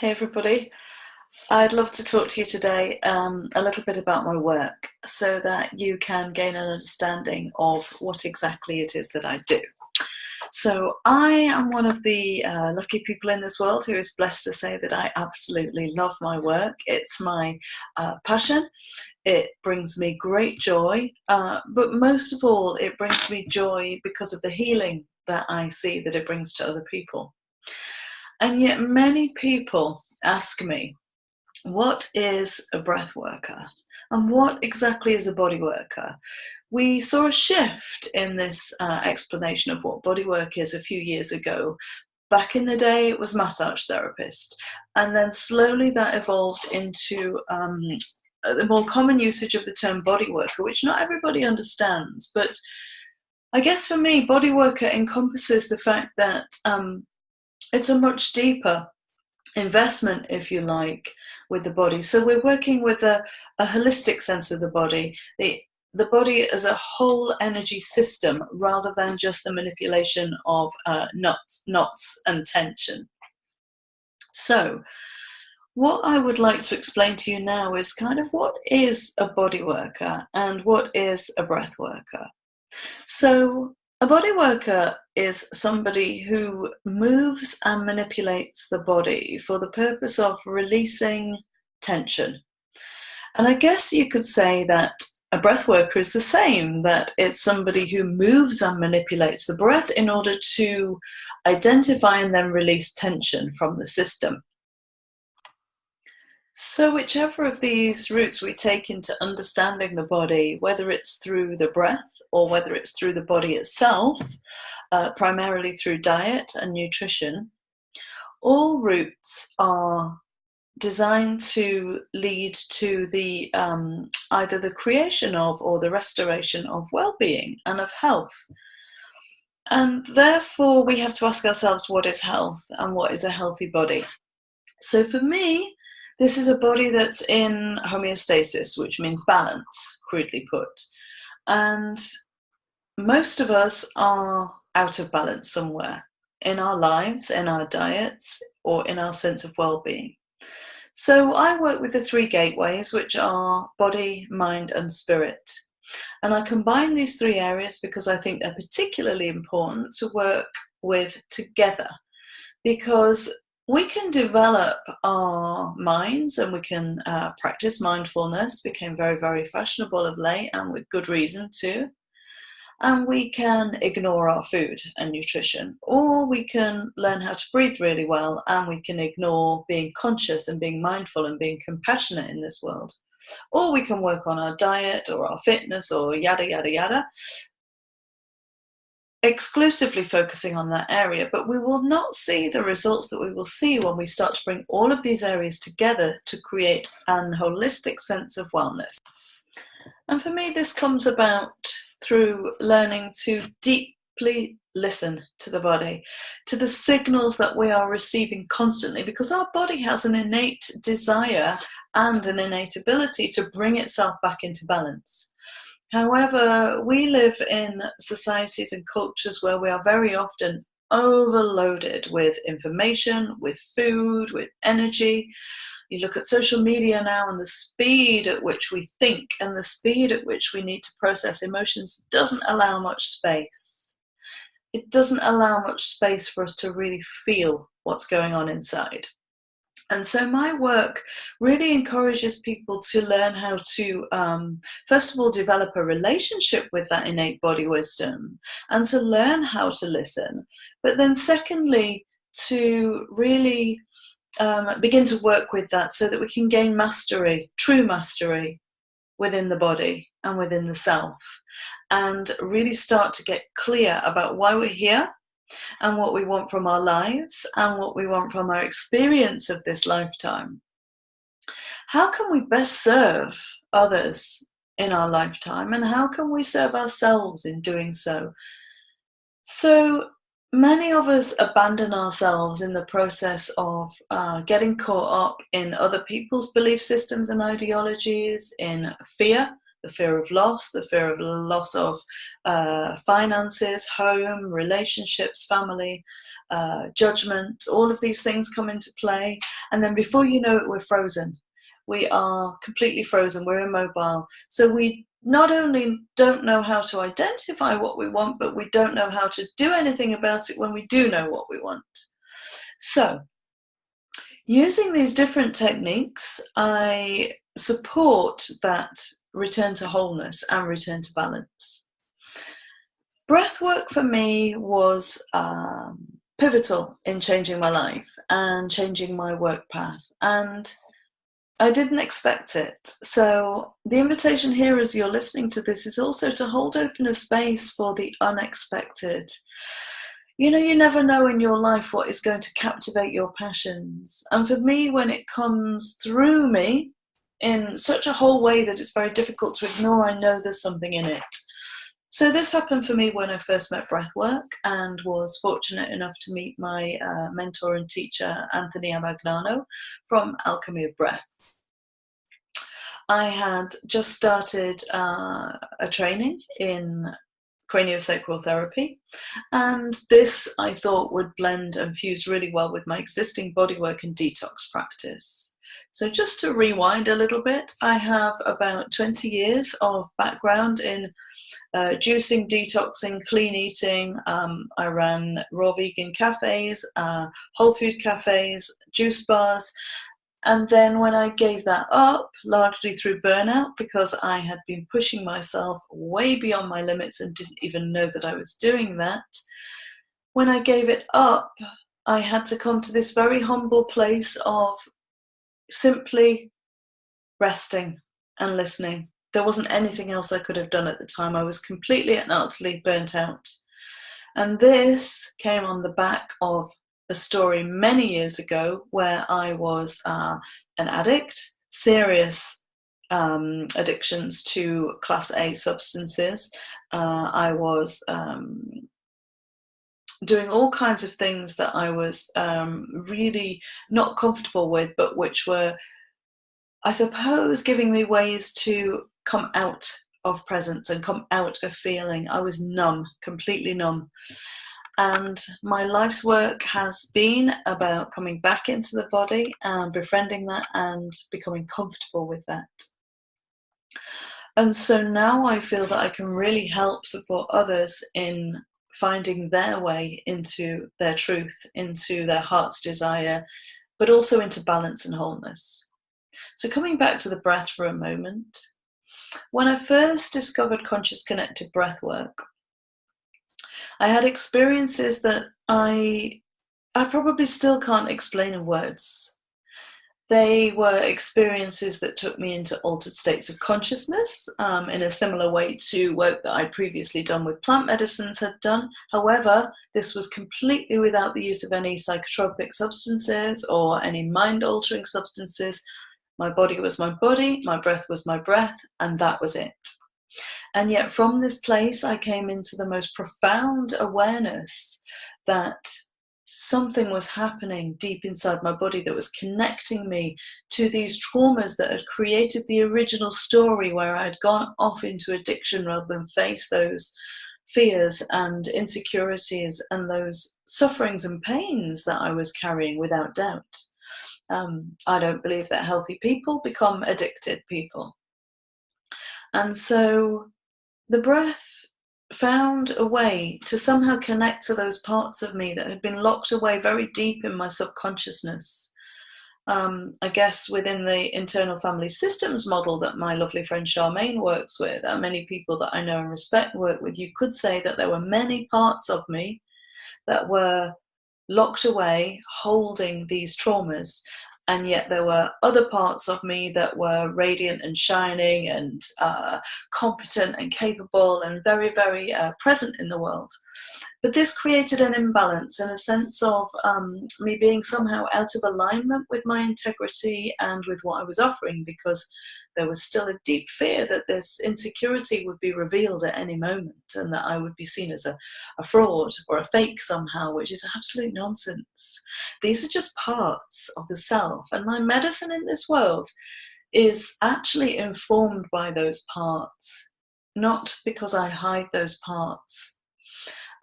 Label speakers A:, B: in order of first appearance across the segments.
A: Hey everybody, I'd love to talk to you today a little bit about my work so that you can gain an understanding of what exactly it is that I do. So I am one of the lucky people in this world who is blessed to say that I absolutely love my work. It's my passion. It brings me great joy, but most of all it brings me joy because of the healing that I see that it brings to other people. And yet many people ask me, what is a breath worker? And what exactly is a body worker? We saw a shift in this explanation of what bodywork is a few years ago. Back in the day, it was massage therapist. And then slowly that evolved into the more common usage of the term body worker, which not everybody understands. But I guess for me, body worker encompasses the fact that it's a much deeper investment, if you like, with the body. So we're working with a holistic sense of the body, the body as a whole energy system, rather than just the manipulation of knots and tension. So what I would like to explain to you now is kind of what is a body worker and what is a breath worker. So a body worker is somebody who moves and manipulates the body for the purpose of releasing tension. And I guess you could say that a breath worker is the same, that it's somebody who moves and manipulates the breath in order to identify and then release tension from the system. So whichever of these routes we take into understanding the body, whether it's through the breath or whether it's through the body itself, primarily through diet and nutrition, all routes are designed to lead to the either the creation of or the restoration of well-being and of health. And therefore we have to ask ourselves, what is health and what is a healthy body? So for me, this is a body that's in homeostasis, which means balance, crudely put. And most of us are out of balance somewhere in our lives, in our diets, or in our sense of well-being. So I work with the three gateways, which are body, mind, and spirit. And I combine these three areas because I think they're particularly important to work with together, because we can develop our minds and we can practice mindfulness. Became very, very fashionable of late, and with good reason too. And we can ignore our food and nutrition, or we can learn how to breathe really well, and we can ignore being conscious and being mindful and being compassionate in this world. Or we can work on our diet or our fitness or yada, yada, yada, exclusively focusing on that area, but we will not see the results that we will see when we start to bring all of these areas together to create an holistic sense of wellness. And for me, this comes about through learning to deeply listen to the body, to the signals that we are receiving constantly, because our body has an innate desire and an innate ability to bring itself back into balance. However, we live in societies and cultures where we are very often overloaded with information, with food, with energy. You look at social media now, and the speed at which we think and the speed at which we need to process emotions doesn't allow much space. It doesn't allow much space for us to really feel what's going on inside. And so my work really encourages people to learn how to, first of all, develop a relationship with that innate body wisdom and to learn how to listen. But then secondly, to really begin to work with that so that we can gain mastery, true mastery within the body and within the self, and really start to get clear about why we're here and what we want from our lives and what we want from our experience of this lifetime. How can we best serve others in our lifetime, and how can we serve ourselves in doing so? So many of us abandon ourselves in the process of getting caught up in other people's belief systems and ideologies, in fear, the fear of loss of finances, home, relationships, family, judgment. All of these things come into play. And then before you know it, we're frozen. We are completely frozen. We're immobile. So we not only don't know how to identify what we want, but we don't know how to do anything about it when we do know what we want. So using these different techniques, I support that return to wholeness and return to balance. Breathwork for me was pivotal in changing my life and changing my work path, and I didn't expect it. So the invitation here as you're listening to this is also to hold open a space for the unexpected. You know, you never know in your life what is going to captivate your passions. And for me, when it comes through me in such a whole way that it's very difficult to ignore, I know there's something in it. So this happened for me when I first met Breathwork and was fortunate enough to meet my mentor and teacher, Anthony Amagnano, from Alchemy of Breath. I had just started a training in craniosacral therapy, and this I thought would blend and fuse really well with my existing bodywork and detox practice. So just to rewind a little bit, I have about 20 years of background in juicing, detoxing, clean eating. I ran raw vegan cafes, whole food cafes, juice bars. And then when I gave that up, largely through burnout, because I had been pushing myself way beyond my limits and didn't even know that I was doing that, when I gave it up, I had to come to this very humble place of simply resting and listening. There wasn't anything else I could have done at the time. I was completely and utterly burnt out. And this came on the back of a story many years ago where I was an addict, serious addictions to Class A substances. I was doing all kinds of things that I was really not comfortable with, but which were, I suppose, giving me ways to come out of presence and come out of feeling. I was numb, completely numb. And my life's work has been about coming back into the body and befriending that and becoming comfortable with that. And so now I feel that I can really help support others in finding their way into their truth, into their heart's desire, but also into balance and wholeness. So coming back to the breath for a moment, when I first discovered conscious connected breath work, I had experiences that I probably still can't explain in words. They were experiences that took me into altered states of consciousness in a similar way to work that I'd previously done with plant medicines had done. However, this was completely without the use of any psychotropic substances or any mind-altering substances. My body was my body, my breath was my breath, and that was it. And yet from this place, I came into the most profound awareness that something was happening deep inside my body that was connecting me to these traumas that had created the original story where I had gone off into addiction rather than face those fears and insecurities and those sufferings and pains that I was carrying without doubt. I don't believe that healthy people become addicted people. And so the breath found a way to somehow connect to those parts of me that had been locked away very deep in my subconsciousness. I guess within the internal family systems model that my lovely friend Charmaine works with, and many people that I know and respect work with, you could say that there were many parts of me that were locked away, holding these traumas. And yet there were other parts of me that were radiant and shining and competent and capable and very, very present in the world. But this created an imbalance and a sense of me being somehow out of alignment with my integrity and with what I was offering, because there was still a deep fear that this insecurity would be revealed at any moment and that I would be seen as a fraud or a fake somehow, which is absolute nonsense. These are just parts of the self, and my medicine in this world is actually informed by those parts, not because I hide those parts.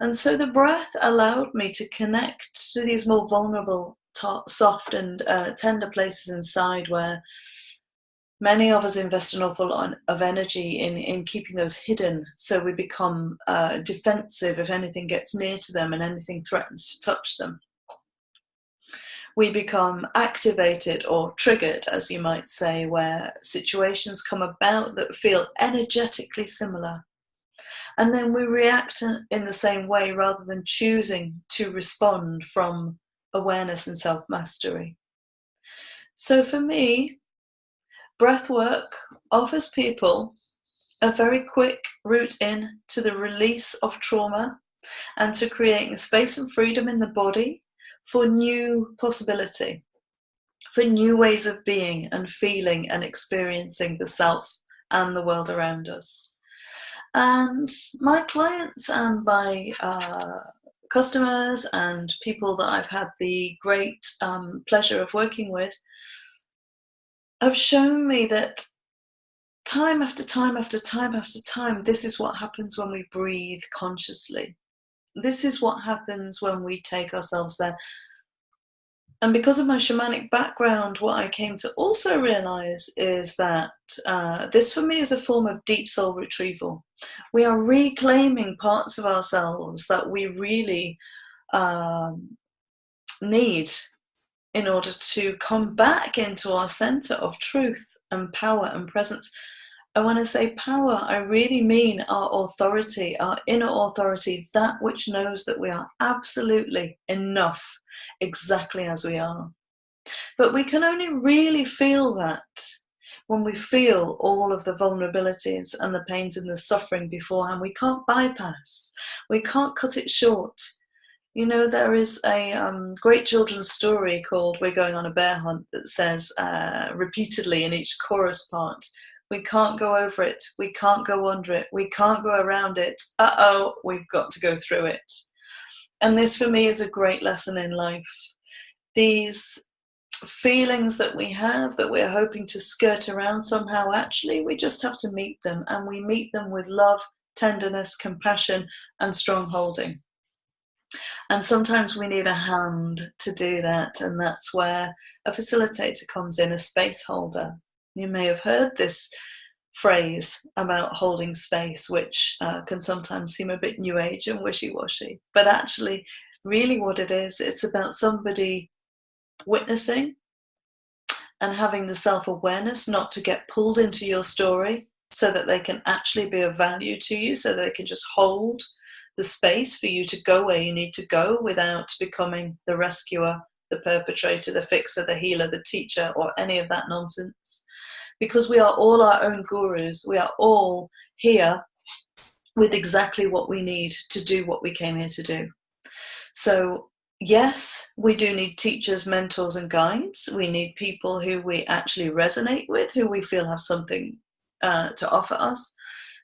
A: And so the breath allowed me to connect to these more vulnerable, soft and tender places inside, where many of us invest an awful lot of energy in keeping those hidden, so we become defensive if anything gets near to them and anything threatens to touch them. We become activated or triggered, as you might say, where situations come about that feel energetically similar. And then we react in the same way rather than choosing to respond from awareness and self-mastery. So for me, breathwork offers people a very quick route in to the release of trauma and to creating space and freedom in the body for new possibility, for new ways of being and feeling and experiencing the self and the world around us. And my clients and my customers and people that I've had the great pleasure of working with have shown me that time after time after time after time, this is what happens when we breathe consciously. This is what happens when we take ourselves there. And because of my shamanic background, what I came to also realize is that this for me is a form of deep soul retrieval. We are reclaiming parts of ourselves that we really need in order to come back into our center of truth and power and presence. And when I say power, I really mean our authority, our inner authority, that which knows that we are absolutely enough exactly as we are. But we can only really feel that when we feel all of the vulnerabilities and the pains and the suffering beforehand. We can't bypass, we can't cut it short. You know, there is a great children's story called We're Going on a Bear Hunt that says repeatedly in each chorus part, we can't go over it, we can't go under it, we can't go around it, uh-oh, we've got to go through it. And this for me is a great lesson in life. These feelings that we have that we're hoping to skirt around somehow, actually we just have to meet them, and we meet them with love, tenderness, compassion and strong holding. And sometimes we need a hand to do that, and that's where a facilitator comes in, a space holder. You may have heard this phrase about holding space, which can sometimes seem a bit new age and wishy-washy, but actually really what it is, it's about somebody witnessing and having the self-awareness not to get pulled into your story, so that they can actually be of value to you, so that they can just hold the space for you to go where you need to go without becoming the rescuer, the perpetrator, the fixer, the healer, the teacher, or any of that nonsense. Because we are all our own gurus. We are all here with exactly what we need to do what we came here to do. So yes, we do need teachers, mentors and guides. We need people who we actually resonate with, who we feel have something to offer us.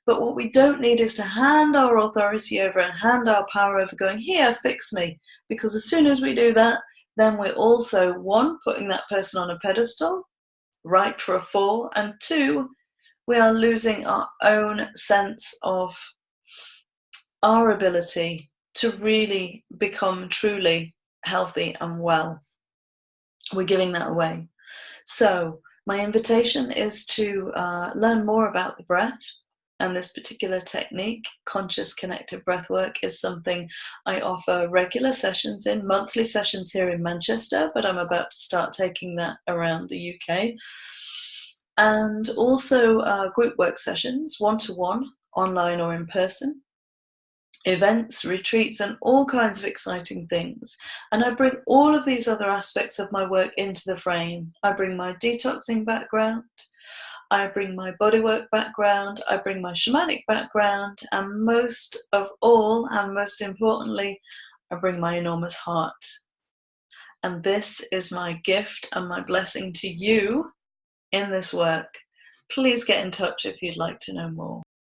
A: But what we don't need is to hand our authority over and hand our power over, going, here, fix me. Because as soon as we do that, then we're also, one, putting that person on a pedestal, ripe for a fall, and two, we are losing our own sense of our ability to really become truly healthy and well. We're giving that away. So my invitation is to learn more about the breath. And this particular technique, conscious connected breathwork, is something I offer regular sessions in, monthly sessions here in Manchester, but I'm about to start taking that around the UK. And also group work sessions, one-to-one, online or in person, events, retreats, and all kinds of exciting things. And I bring all of these other aspects of my work into the frame. I bring my detoxing background, I bring my bodywork background, I bring my shamanic background, and most of all, and most importantly, I bring my enormous heart. And this is my gift and my blessing to you in this work. Please get in touch if you'd like to know more.